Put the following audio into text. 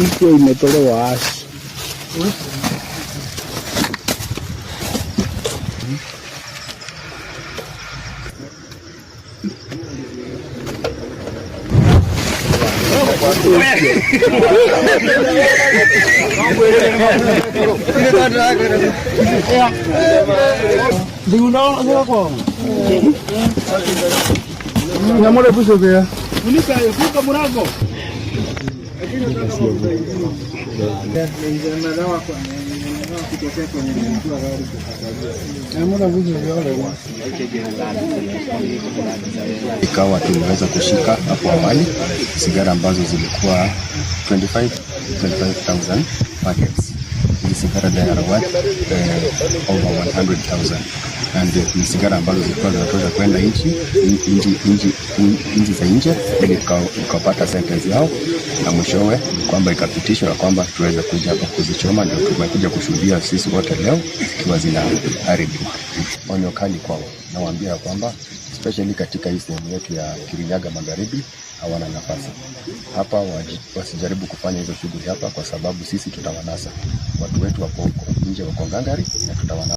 Iko imetolewa ashi. Ikawa tuliweza kushika hapo awali sigara ambazo zilikuwa 25,000 packets. Hizi sigara they are worth over 100,000, and ni sigara ambazo zilikuwa zinatosha kwenda nchi za nje ili tukapata sentence yao, na mwishowe kwamba ikapitishwa kwamba tuweze kuja hapa kuzichoma. Ndio tumekuja kushuhudia sisi wote leo zikiwa zinaharibiwa. Onyo kali kwao, nawaambia kwamba especially katika hii sehemu yetu ya Kirinyaga Magharibi hawana nafasi hapa, wasijaribu kufanya hizo shughuli hapa, kwa sababu sisi tutawanasa. Watu wetu wako nje, wako ngangari, na tutawanasa.